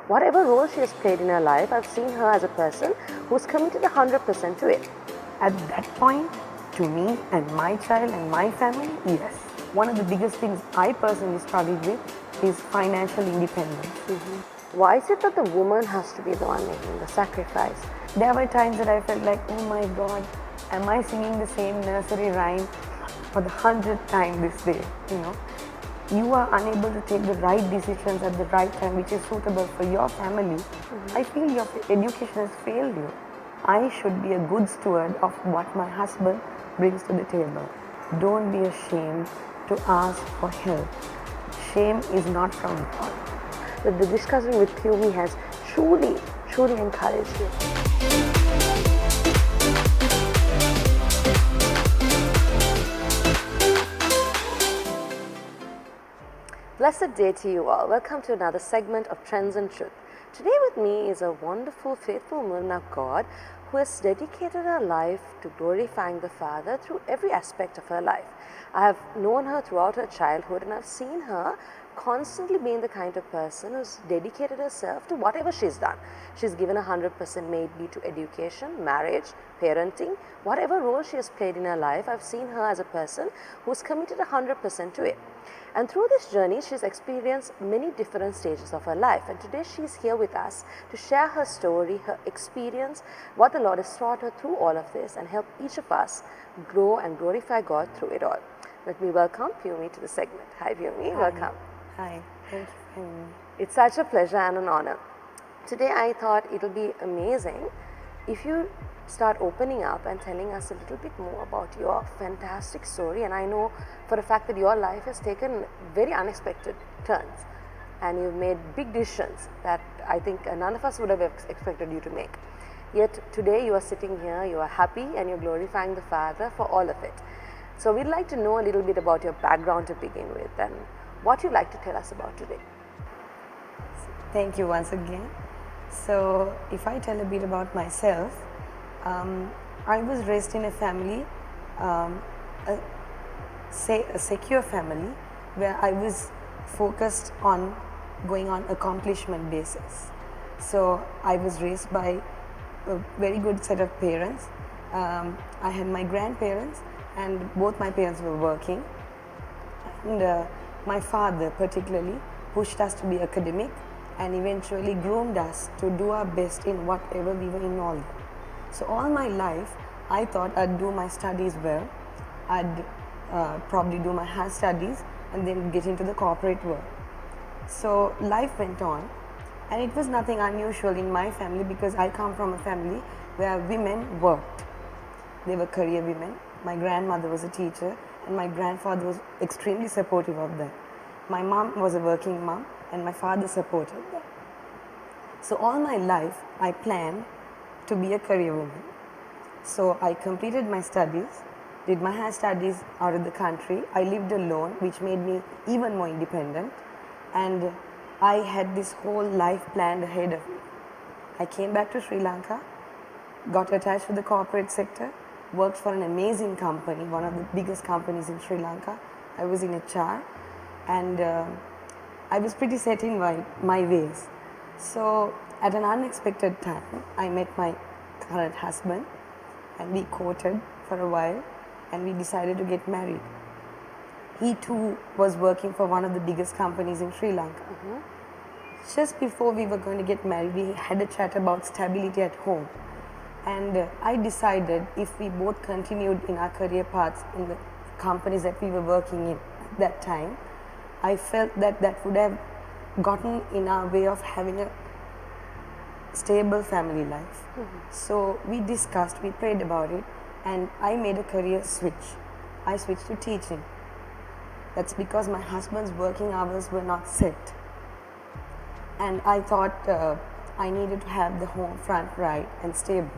Whatever role she has played in her life, I've seen her as a person who's committed 100% to it. At that point, to me and my child and my family, yes. One of the biggest things I personally struggled with is financial independence. Why is it that the woman has to be the one making the sacrifice? There were times that I felt like, oh my God, am I singing the same nursery rhyme for the 100th time this day? You are unable to take the right decisions at the right time, which is suitable for your family. I feel your education has failed you. I should be a good steward of what my husband brings to the table. Don't be ashamed to ask for help. Shame is not from God. The discussion with Pyumi has truly encouraged you. Blessed day to you all. Welcome to another segment of Trends and Truth. Today with me is a wonderful, faithful woman of God who has dedicated her life to glorifying the Father through every aspect of her life. I have known her throughout her childhood and I've seen her constantly being the kind of person who's dedicated herself to whatever she's done. She's given 100% maybe to education, marriage, parenting, whatever role she has played in her life. I've seen her as a person who's committed 100% to it. And through this journey, she's experienced many different stages of her life. And today she's here with us to share her story, her experience, what the Lord has taught her through all of this and help each of us grow and glorify God through it all. Let me welcome Pyumi to the segment. Hi Pyumi, welcome. Hi, thank you for having me. It's such a pleasure and an honor. Today I thought it'll be amazing if you start opening up and telling us a little bit more about your fantastic story. And I know for a fact that your life has taken very unexpected turns and you've made big decisions that I think none of us would have expected you to make. Yet today you are sitting here, you are happy and you're glorifying the Father for all of it. So we'd like to know a little bit about your background to begin with and what you'd like to tell us about today. Thank you once again. So, if I tell a bit about myself, I was raised in a family, a secure family, where I was focused on going on accomplishment basis. So, I was raised by a very good set of parents. I had my grandparents, and both my parents were working. And my father particularly pushed us to be academic and eventually groomed us to do our best in whatever we were involved in. So all my life, I thought I'd do my studies well. I'd probably do my higher studies and then get into the corporate world. So life went on, and it was nothing unusual in my family because I come from a family where women worked. They were career women. My grandmother was a teacher and my grandfather was extremely supportive of that. My mom was a working mom and my father supported that. So all my life I planned to be a career woman. So I completed my studies, did my higher studies out of the country. I lived alone, which made me even more independent, and I had this whole life planned ahead of me. I came back to Sri Lanka, got attached to the corporate sector, worked for an amazing company, one of the biggest companies in Sri Lanka. I was in HR and I was pretty set in my ways. So at an unexpected time, I met my current husband and we courted for a while and we decided to get married. He too was working for one of the biggest companies in Sri Lanka. Just before we were going to get married, we had a chat about stability at home. And I decided if we both continued in our career paths in the companies that we were working in at that time, I felt that would have gotten in our way of having a stable family life. So we discussed, we prayed about it, and I made a career switch. I switched to teaching. That's because my husband's working hours were not set. And I thought I needed to have the home front right and stable.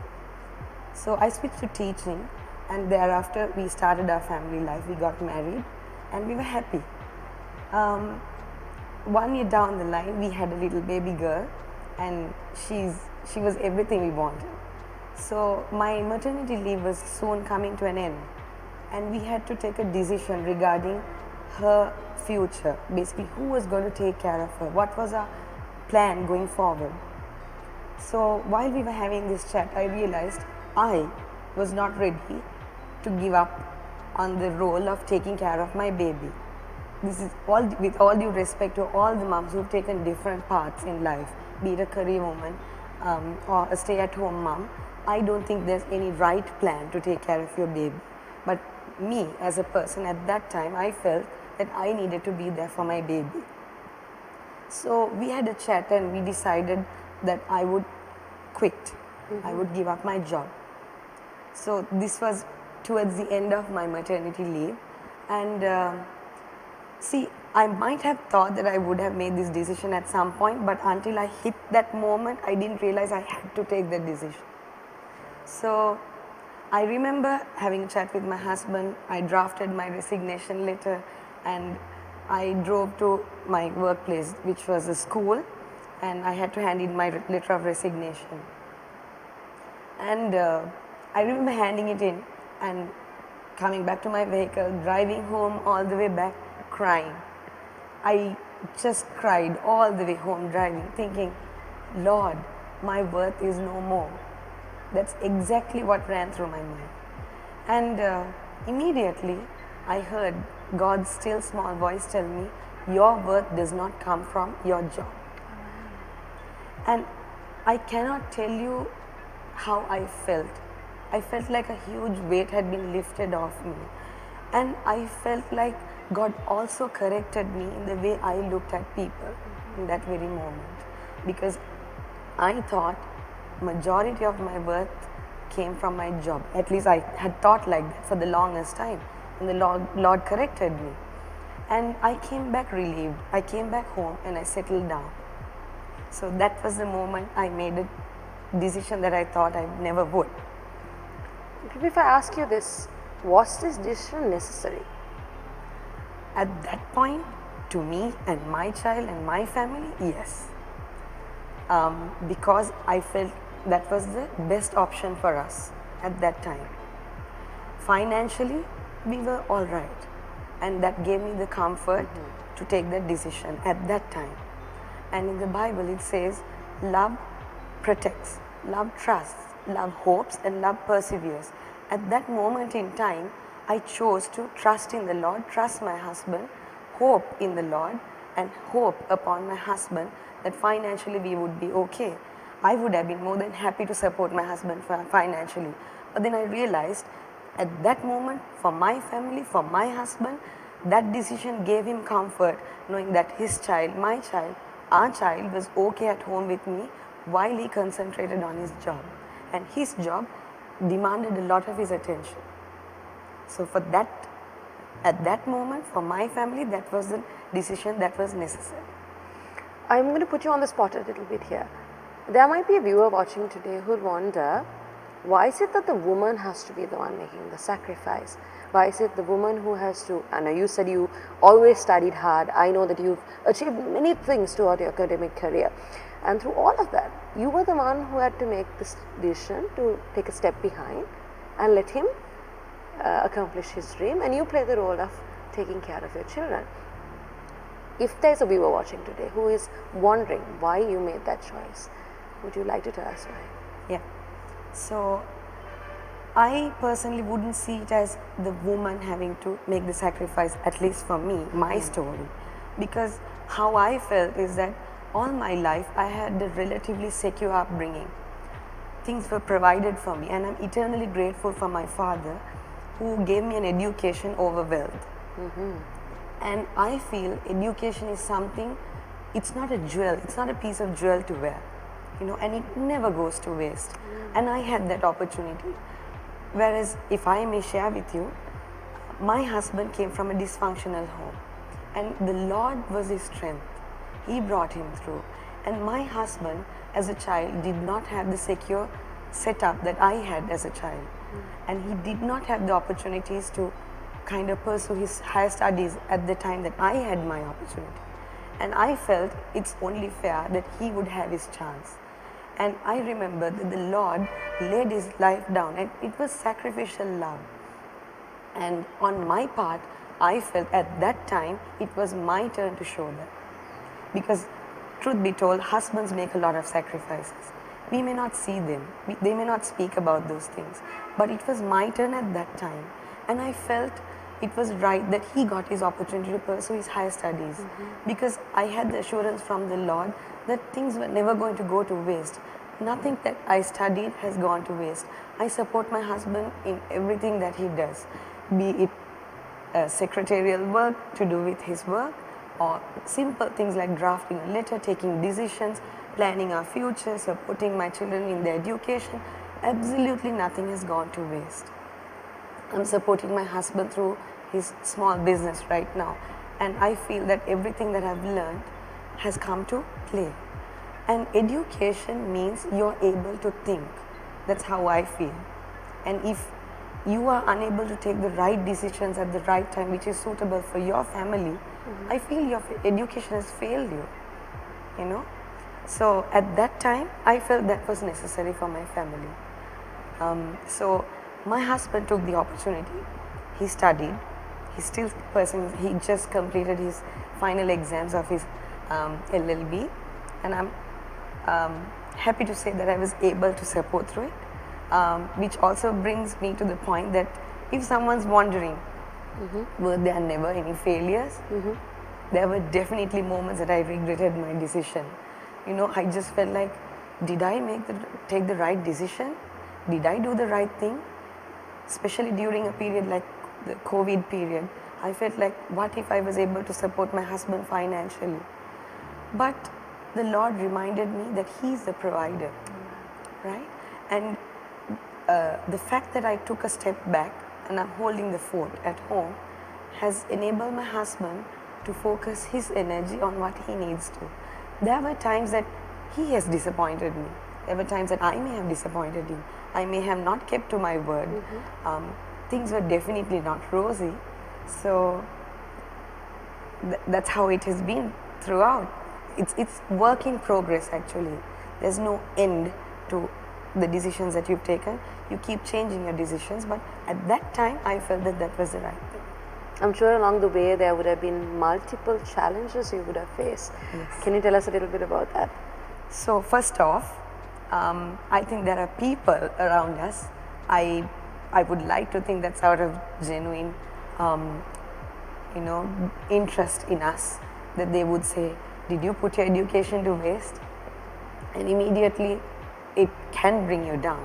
So I switched to teaching, and thereafter we started our family life. We got married and we were happy. 1 year down the line, we had a little baby girl, and she was everything we wanted. So my maternity leave was soon coming to an end, and we had to take a decision regarding her future. Basically, who was going to take care of her? What was our plan going forward. So while we were having this chat, I realized I was not ready to give up on the role of taking care of my baby. This is all with all due respect to all the moms who've taken different paths in life, be it a career woman or a stay-at-home mom. I don't think there's any right plan to take care of your baby. But me as a person at that time, I felt that I needed to be there for my baby. So we had a chat and we decided that I would quit. I would give up my job. So this was towards the end of my maternity leave, and see, I might have thought that I would have made this decision at some point, but until I hit that moment, I didn't realize I had to take that decision. So I remember having a chat with my husband. I drafted my resignation letter and I drove to my workplace, which was a school, and I had to hand in my letter of resignation. And I remember handing it in and coming back to my vehicle, driving home all the way back, crying. I just cried all the way home driving, thinking, Lord, my worth is no more. That's exactly what ran through my mind. And immediately I heard God's still small voice tell me, your worth does not come from your job. And I cannot tell you how I felt. I felt like a huge weight had been lifted off me. And I felt like God also corrected me in the way I looked at people in that very moment. Because I thought majority of my worth came from my job. At least I had thought like that for the longest time. And the Lord corrected me. And I came back relieved. I came back home and I settled down. So that was the moment I made a decision that I thought I never would. If I ask you this, was this decision necessary? At that point, to me and my child and my family, yes. Because I felt that was the best option for us at that time. Financially, we were all right. And that gave me the comfort to take that decision at that time. And in the Bible it says, love protects, love trusts, love hopes, and love perseveres. At that moment in time, I chose to trust in the Lord, trust my husband, hope in the Lord, and hope upon my husband that financially we would be okay. I would have been more than happy to support my husband financially. But then I realized at that moment, for my family, for my husband, that decision gave him comfort, knowing that his child, my child, our child was okay at home with me while he concentrated on his job. And his job demanded a lot of his attention. So for that, at that moment, for my family, that was the decision that was necessary. I'm going to put you on the spot a little bit here. There might be a viewer watching today who would wonder, why is it that the woman has to be the one making the sacrifice? Why is it the woman who has to, and you said you always studied hard. I know that you've achieved many things throughout your academic career. And through all of that, you were the one who had to make this decision to take a step behind and let him accomplish his dream, and you play the role of taking care of your children. If there's a viewer watching today who is wondering why you made that choice, would you like to tell us why? Yeah. So I personally wouldn't see it as the woman having to make the sacrifice, at least for me, my story. Because how I felt is that all my life I had a relatively secure upbringing. Things were provided for me, and I'm eternally grateful for my father who gave me an education over wealth. And I feel education is something, it's not a jewel, it's not a piece of jewel to wear, you know, and it never goes to waste. And I had that opportunity. Whereas if I may share with you, my husband came from a dysfunctional home, and the Lord was his strength. He brought him through. And my husband as a child did not have the secure setup that I had as a child. And he did not have the opportunities to kind of pursue his higher studies at the time that I had my opportunity. And I felt it's only fair that he would have his chance. And I remember that the Lord laid his life down, and it was sacrificial love. And on my part, I felt at that time it was my turn to show that. Because truth be told, husbands make a lot of sacrifices. We may not see them, they may not speak about those things, but it was my turn at that time, and I felt it was right that he got his opportunity to pursue his higher studies, because I had the assurance from the Lord that things were never going to go to waste. Nothing that I studied has gone to waste. I support my husband in everything that he does, be it secretarial work to do with his work, or simple things like drafting a letter, taking decisions, planning our future, supporting my children in their education. Absolutely nothing has gone to waste. I'm supporting my husband through his small business right now, and I feel that everything that I've learned has come to play. And education means you're able to think. That's how I feel. And if you are unable to take the right decisions at the right time, which is suitable for your family, I feel your education has failed you, you know. So at that time, I felt that was necessary for my family. So my husband took the opportunity. He studied. He's still pursuing. He just completed his final exams of his LLB, and I'm happy to say that I was able to support through it. Which also brings me to the point that if someone's wondering, were there never any failures? There were definitely moments that I regretted my decision. You know, I just felt like, did I take the right decision? Did I do the right thing? Especially during a period like the COVID period, I felt like, what if I was able to support my husband financially? But the Lord reminded me that He's the provider, right? And the fact that I took a step back and I'm holding the fort at home has enabled my husband to focus his energy on what he needs to. There were times that he has disappointed me. There were times that I may have disappointed him. I may have not kept to my word. Things were definitely not rosy. So that's how it has been throughout. It's work in progress actually. There's no end to the decisions that you've taken. You keep changing your decisions, but at that time I felt that that was the right thing. I'm sure along the way there would have been multiple challenges you would have faced. Yes. Can you tell us a little bit about that? So first off, I think there are people around us. I would like to think that's out of genuine, interest in us, that they would say, "Did you put your education to waste?" And immediately it can bring you down.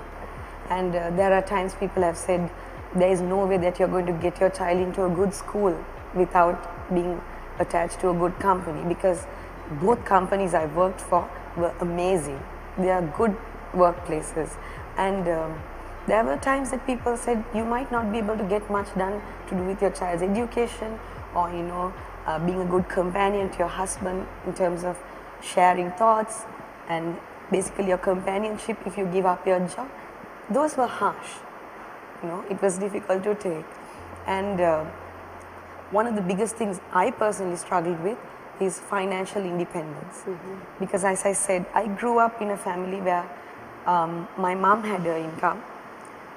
And there are times people have said, there is no way that you're going to get your child into a good school without being attached to a good company, because both companies I worked for were amazing. They are good workplaces. And there were times that people said, you might not be able to get much done to do with your child's education, or being a good companion to your husband in terms of sharing thoughts and basically your companionship if you give up your job. Those were harsh. It was difficult to take. And one of the biggest things I personally struggled with is financial independence. Because as I said, I grew up in a family where my mom had her income,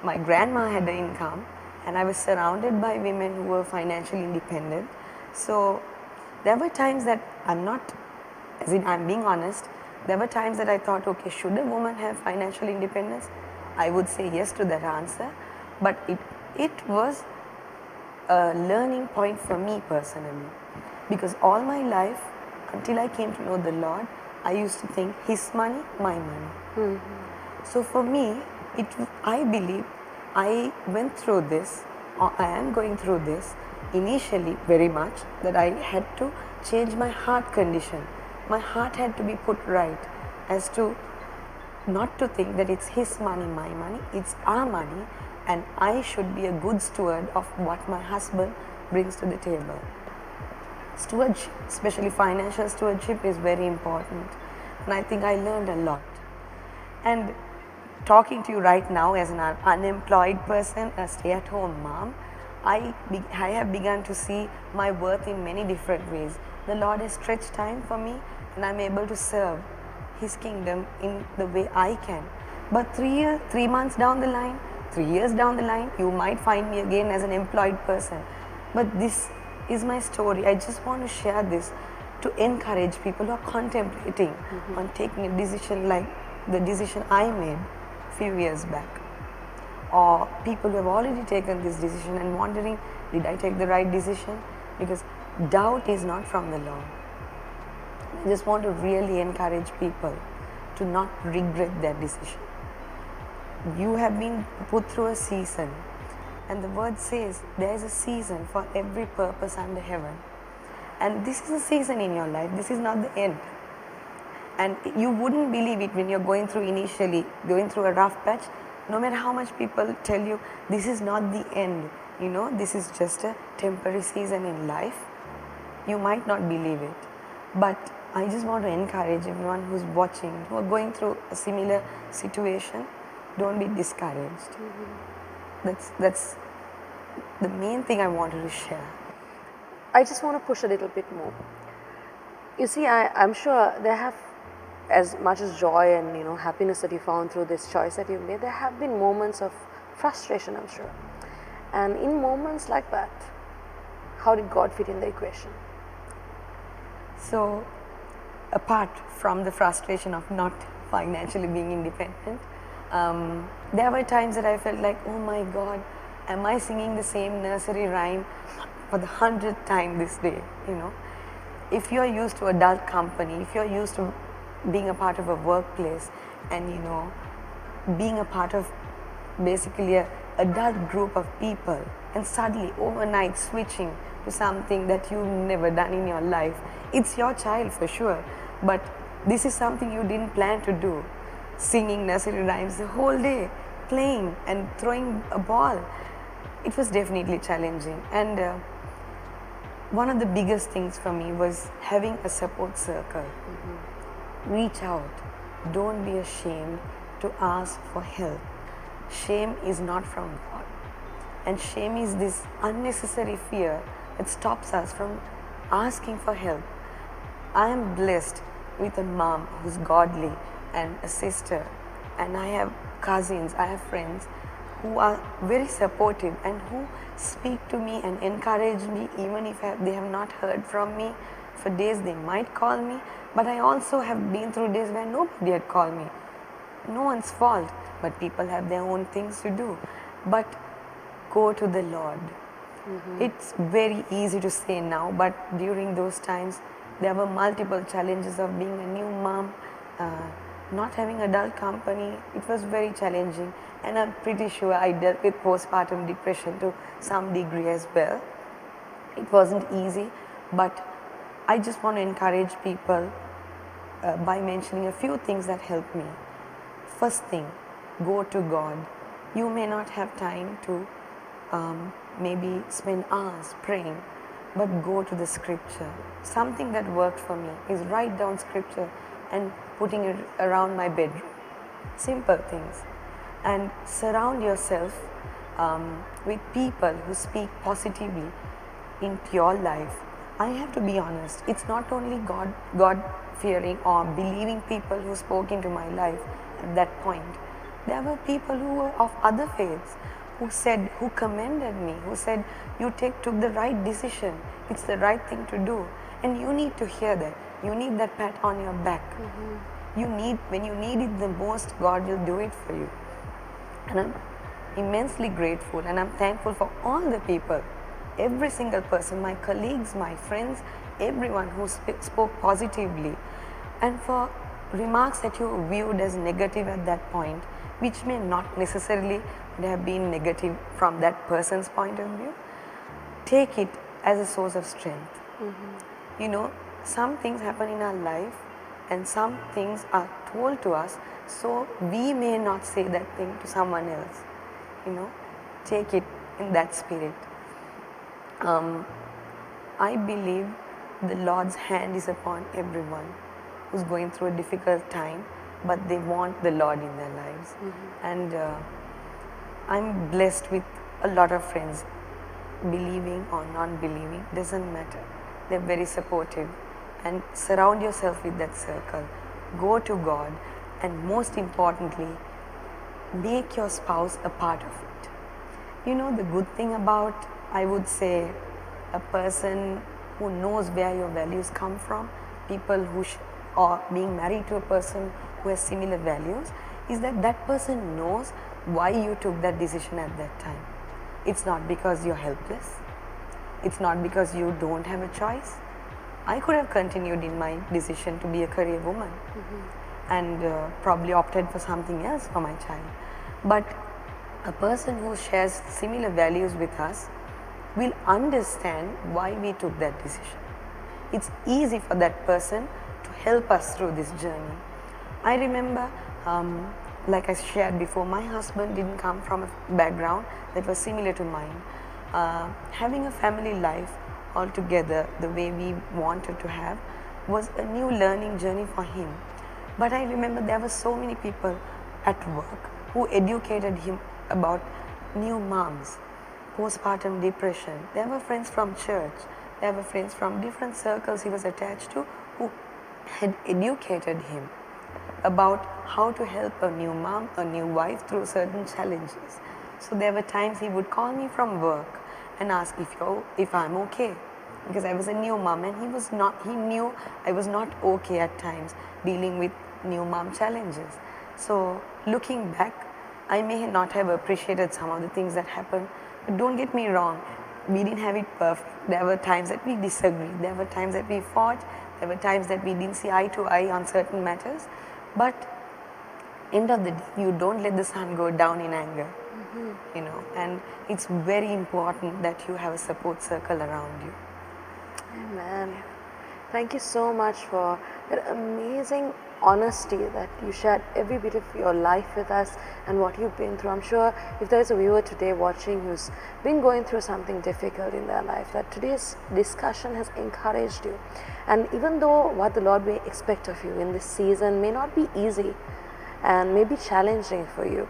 my grandma had her income, and I was surrounded by women who were financially independent. So there were times that I'm being honest, there were times that I thought, okay, should a woman have financial independence? I would say yes to that answer, but it was a learning point for me personally, because all my life, until I came to know the Lord, I used to think His money, my money. So for me, I believe I went through this, or I am going through this initially very much, that I had to change my heart condition. My heart had to be put right as to not to think that it's his money, my money, it's our money, and I should be a good steward of what my husband brings to the table. Stewardship, especially financial stewardship, is very important, and I think I learned a lot. And talking to you right now as an unemployed person, a stay-at-home mom, I have begun to see my worth in many different ways. The Lord has stretched time for me, and I'm able to serve His kingdom in the way I can. But 3 months down the line, 3 years down the line, you might find me again as an employed person. But this is my story. I just want to share this to encourage people who are contemplating on taking a decision like the decision I made few years back, or people who have already taken this decision and wondering, did I take the right decision? Because doubt is not from the Lord. I just want to really encourage people to not regret their decision. You have been put through a season, and the word says there is a season for every purpose under heaven. And this is a season in your life, this is not the end. And you wouldn't believe it when you're going through a rough patch, no matter how much people tell you this is not the end, this is just a temporary season in life. You might not believe it, but I just want to encourage everyone who's watching, who are going through a similar situation, don't be discouraged. That's the main thing I wanted to share. I just want to push a little bit more. You see, I'm sure there have, as much as joy and happiness that you found through this choice that you made, there have been moments of frustration, I'm sure. And in moments like that, how did God fit in the equation? So, apart from the frustration of not financially being independent, there were times that I felt like, oh my God, am I singing the same nursery rhyme for the 100th time this day? If you're used to adult company, if you're used to being a part of a workplace and being a part of basically a adult group of people, and suddenly overnight switching to something that you've never done in your life, it's your child for sure, but this is something you didn't plan to do. Singing nursery rhymes the whole day, playing and throwing a ball, it was definitely challenging. And one of the biggest things for me was having a support circle. Reach out, don't be ashamed to ask for help. Shame is not from God, and shame is this unnecessary fear that stops us from asking for help. I am blessed with a mom who's godly and a sister, and I have cousins, I have friends who are very supportive and who speak to me and encourage me even if they have not heard from me. For days they might call me, but I also have been through days where nobody had called me. No one's fault, but people have their own things to do. But go to the Lord. It's very easy to say now, but during those times there were multiple challenges of being a new mom, not having adult company. It was very challenging, and I'm pretty sure I dealt with postpartum depression to some degree as well. It wasn't easy, but I just want to encourage people by mentioning a few things that helped me. First thing, go to God. You may not have time to maybe spend hours praying, but go to the scripture. Something that worked for me is write down scripture and putting it around my bedroom. Simple things. And surround yourself with people who speak positively into your life. I have to be honest, it's not only God-fearing or believing people who spoke into my life at that point. There were people who were of other faiths who commended me, who said, you took the right decision, it's the right thing to do. And you need to hear that. You need that pat on your back. When you need it the most, God will do it for you. And I'm immensely grateful, and I'm thankful for all the people, every single person, my colleagues, my friends, everyone who spoke positively, and for remarks that you viewed as negative at that point, which may not necessarily have been negative from that person's point of view. Take it as a source of strength. Some things happen in our life and some things are told to us, so we may not say that thing to someone else. Take it in that spirit. I believe the Lord's hand is upon everyone who's going through a difficult time, but they want the Lord in their lives. And I'm blessed with a lot of friends, believing or non-believing, doesn't matter. They're very supportive, and surround yourself with that circle. Go to God, and most importantly, make your spouse a part of it. The good thing about, I would say, a person who knows where your values come from people or being married to a person who has similar values is that that person knows why you took that decision at that time. It's not because you're helpless. It's not because you don't have a choice. I could have continued in my decision to be a career woman and probably opted for something else for my child. But a person who shares similar values with us will understand why we took that decision. It's easy for that person to help us through this journey. I remember, like I shared before, my husband didn't come from a background that was similar to mine. Having a family life altogether the way we wanted to have was a new learning journey for him. But I remember there were so many people at work who educated him about new moms, postpartum depression. There were friends from church, there were friends from different circles he was attached to who had educated him about how to help a new mom, a new wife through certain challenges. So there were times he would call me from work and ask if I'm okay, because I was a new mom and he knew I was not okay at times dealing with new mom challenges. So looking back, I may not have appreciated some of the things that happened, but don't get me wrong, we didn't have it perfect. There were times that we disagreed, there were times that we fought, there were times that we didn't see eye to eye on certain matters, but end of the day, you don't let the sun go down in anger, you know, and it's very important that you have a support circle around you. Amen. Thank you so much for that amazing honesty that you shared every bit of your life with us and what you've been through. I'm sure if there's a viewer today watching who's been going through something difficult in their life, that today's discussion has encouraged you. And even though what the Lord may expect of you in this season may not be easy and may be challenging for you,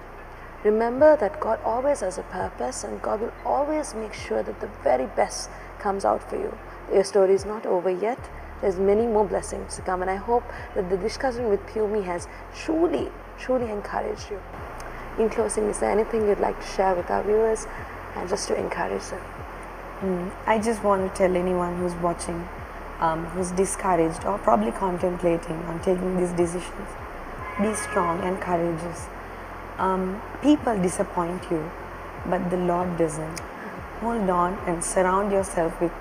remember that God always has a purpose and God will always make sure that the very best comes out for you. Your story is not over yet. There's many more blessings to come, and I hope that the discussion with Pumi has truly encouraged you. In closing, is there anything you'd like to share with our viewers and just to encourage them? I just want to tell anyone who's watching, who's discouraged or probably contemplating on taking these decisions, be strong and courageous. People disappoint you, but the Lord doesn't. Hold on and surround yourself with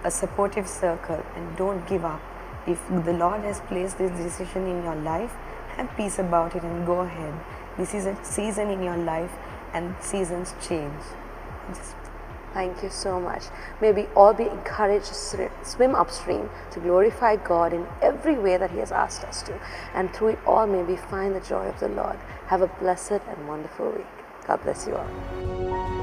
a supportive circle and don't give up. If the Lord has placed this decision in your life, have peace about it and go ahead. This is a season in your life and seasons change. Thank you so much. May we all be encouraged to swim upstream to glorify God in every way that He has asked us to. And through it all, may we find the joy of the Lord. Have a blessed and wonderful week. God bless you all.